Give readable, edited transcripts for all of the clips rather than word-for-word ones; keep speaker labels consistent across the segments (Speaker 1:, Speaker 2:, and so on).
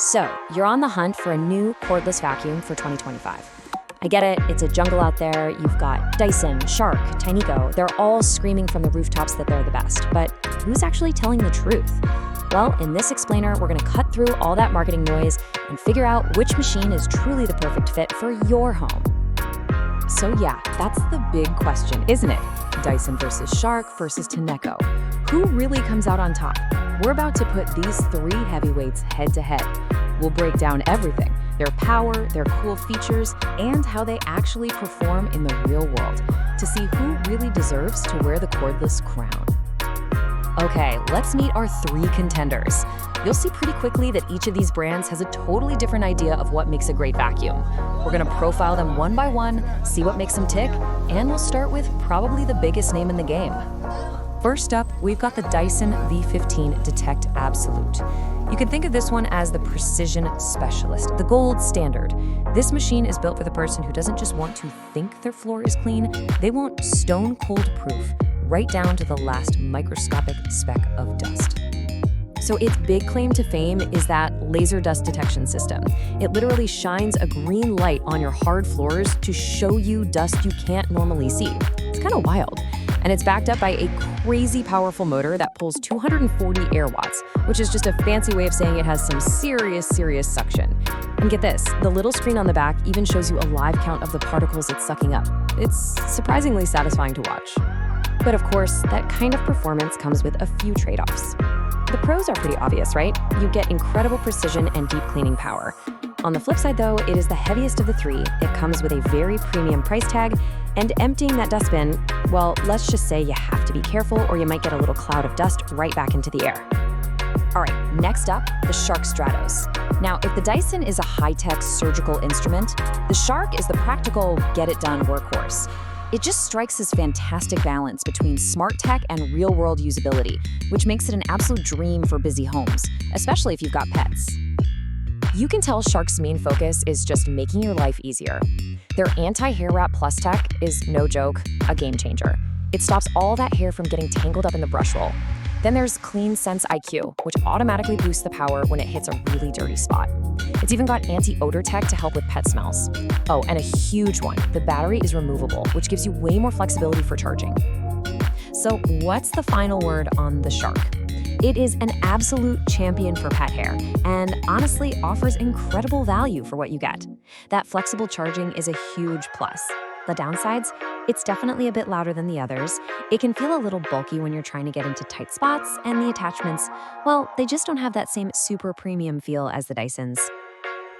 Speaker 1: So, you're on the hunt for a new cordless vacuum for 2025. I get it, it's a jungle out there. You've got Dyson, Shark, Tineco. They're all screaming from the rooftops that they're the best. But who's actually telling the truth? Well, in this explainer, we're going to cut through all that marketing noise and figure out which machine is truly the perfect fit for your home.
Speaker 2: So yeah, that's the big question, isn't it? Dyson versus Shark versus Tineco. Who really comes out on top? We're about to put these three heavyweights head to head. We'll break down everything, their power, their cool features, and how they actually perform in the real world to see who really deserves to wear the cordless crown. Okay, let's meet our three contenders. You'll see pretty quickly that each of these brands has a totally different idea of what makes a great vacuum. We're gonna profile them one by one, see what makes them tick, and we'll start with probably the biggest name in the game. First up, we've got the Dyson V15 Detect Absolute. You can think of this one as the precision specialist, the gold standard. This machine is built for the person who doesn't just want to think their floor is clean, they want stone cold proof, right down to the last microscopic speck of dust. So its big claim to fame is that laser dust detection system. It literally shines a green light on your hard floors to show you dust you can't normally see. It's kind of wild. And it's backed up by a crazy powerful motor that pulls 240 air watts, which is just a fancy way of saying it has some serious suction. And get this, the little screen on the back even shows you a live count of the particles it's sucking up. It's surprisingly satisfying to watch. But of course, that kind of performance comes with a few trade-offs. The pros are pretty obvious, right? You get incredible precision and deep cleaning power. On the flip side though, it is the heaviest of the three. It comes with a very premium price tag, and emptying that dustbin, well, let's just say you have to be careful or you might get a little cloud of dust right back into the air. All right, next up, the Shark Stratos. Now, if the Dyson is a high-tech surgical instrument, the Shark is the practical get-it-done workhorse. It just strikes this fantastic balance between smart tech and real-world usability, which makes it an absolute dream for busy homes, especially if you've got pets. You can tell Shark's main focus is just making your life easier. Their anti-hair wrap plus tech is, no joke, a game changer. It stops all that hair from getting tangled up in the brush roll. Then there's Clean Sense IQ, which automatically boosts the power when it hits a really dirty spot. It's even got anti-odor tech to help with pet smells. Oh, and a huge one, the battery is removable, which gives you way more flexibility for charging. So what's the final word on the Shark? It is an absolute champion for pet hair, and honestly offers incredible value for what you get. That flexible charging is a huge plus. The downsides? It's definitely a bit louder than the others. It can feel a little bulky when you're trying to get into tight spots, and the attachments, well, they just don't have that same super premium feel as the Dysons.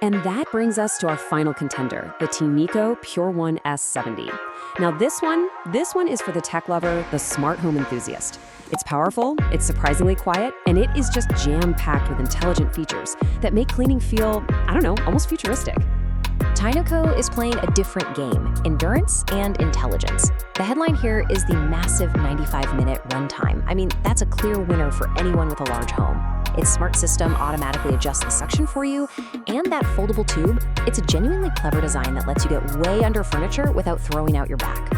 Speaker 2: And that brings us to our final contender, the Tineco Pure ONE S70. Now this one is for the tech lover, the smart home enthusiast. It's powerful, it's surprisingly quiet, and it is just jam-packed with intelligent features that make cleaning feel, I don't know, almost futuristic. Tineco is playing a different game, endurance and intelligence. The headline here is the massive 95-minute runtime. I mean, that's a clear winner for anyone with a large home. Its smart system automatically adjusts the suction for you, and that foldable tube, it's a genuinely clever design that lets you get way under furniture without throwing out your back.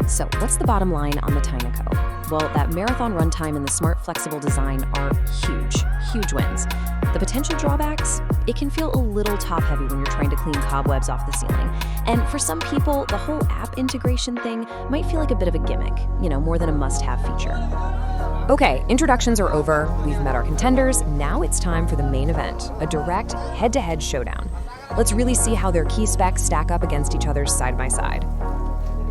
Speaker 2: So what's the bottom line on the Tineco? Well, that marathon runtime and the smart flexible design are huge wins. The potential drawbacks? It can feel a little top-heavy when you're trying to clean cobwebs off the ceiling. And for some people, the whole app integration thing might feel like a bit of a gimmick, more than a must-have feature. Okay, introductions are over, we've met our contenders, now it's time for the main event, a direct head-to-head showdown. Let's really see how their key specs stack up against each other side by side.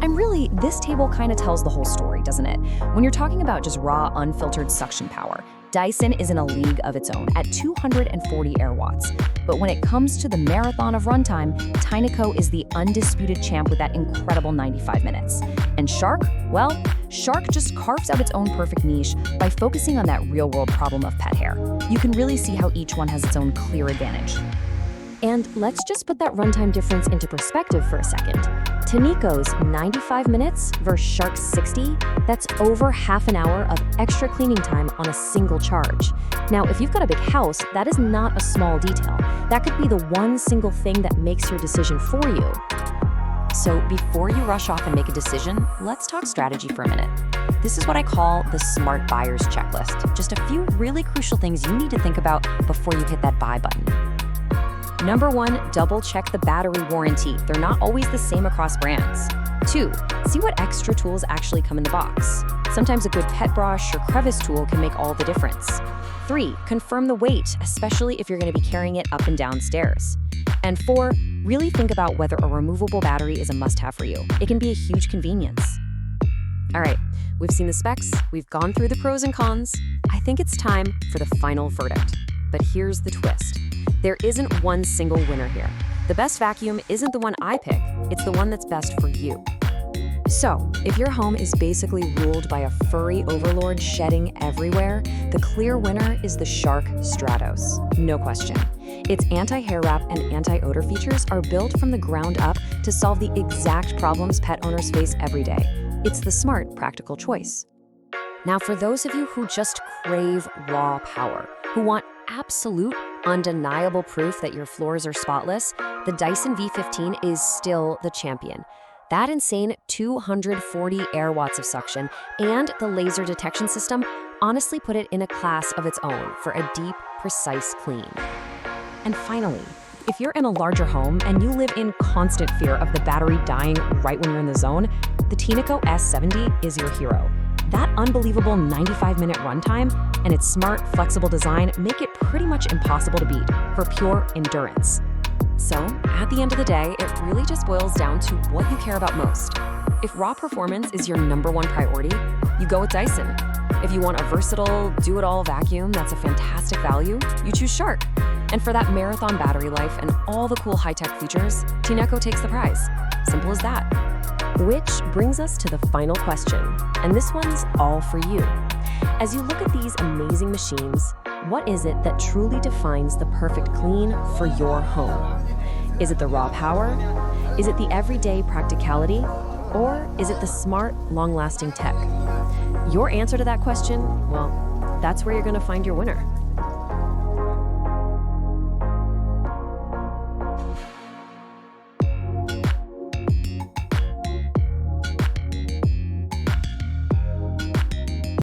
Speaker 2: And really, this table kind of tells the whole story, doesn't it? When you're talking about just raw, unfiltered suction power, Dyson is in a league of its own at 240 air watts. But when it comes to the marathon of runtime, Tineco is the undisputed champ with that incredible 95 minutes. And Shark? Well, Shark just carves out its own perfect niche by focusing on that real-world problem of pet hair. You can really see how each one has its own clear advantage. And let's just put that runtime difference into perspective for a second. Tineco's 95 minutes versus Shark's 60, that's over half an hour of extra cleaning time on a single charge. Now, if you've got a big house, that is not a small detail. That could be the one single thing that makes your decision for you. So before you rush off and make a decision, let's talk strategy for a minute. This is what I call the smart buyer's checklist. Just a few really crucial things you need to think about before you hit that buy button.
Speaker 1: Number 1, double check the battery warranty. They're not always the same across brands. 2, see what extra tools actually come in the box. Sometimes a good pet brush or crevice tool can make all the difference. 3, confirm the weight, especially if you're going to be carrying it up and down stairs. And 4, really think about whether a removable battery is a must-have for you. It can be a huge convenience. All right, we've seen the specs, we've gone through the pros and cons. I think it's time for the final verdict. But here's the twist. There isn't one single winner here. The best vacuum isn't the one I pick, it's the one that's best for you. So, if your home is basically ruled by a furry overlord shedding everywhere, the clear winner is the Shark Stratos. No question. Its anti-hair wrap and anti-odor features are built from the ground up to solve the exact problems pet owners face every day. It's the smart, practical choice. Now, for those of you who just crave raw power, who want absolute, undeniable proof that your floors are spotless, the Dyson V15 is still the champion. That insane 240 air watts of suction and the laser detection system honestly put it in a class of its own for a deep, precise clean. And finally, if you're in a larger home and you live in constant fear of the battery dying right when you're in the zone, the Tineco S70 is your hero. That unbelievable 95-minute runtime and its smart, flexible design make it pretty much impossible to beat for pure endurance. So, at the end of the day, it really just boils down to what you care about most. If raw performance is your #1 priority, you go with Dyson. If you want a versatile, do-it-all vacuum that's a fantastic value, you choose Shark. And for that marathon battery life and all the cool high-tech features, Tineco takes the prize. Simple as that. Which brings us to the final question, and this one's all for you. As you look at these amazing machines, what is it that truly defines the perfect clean for your home? Is it the raw power? Is it the everyday practicality? Or is it the smart, long-lasting tech? Your answer to that question, well, that's where you're going to find your winner.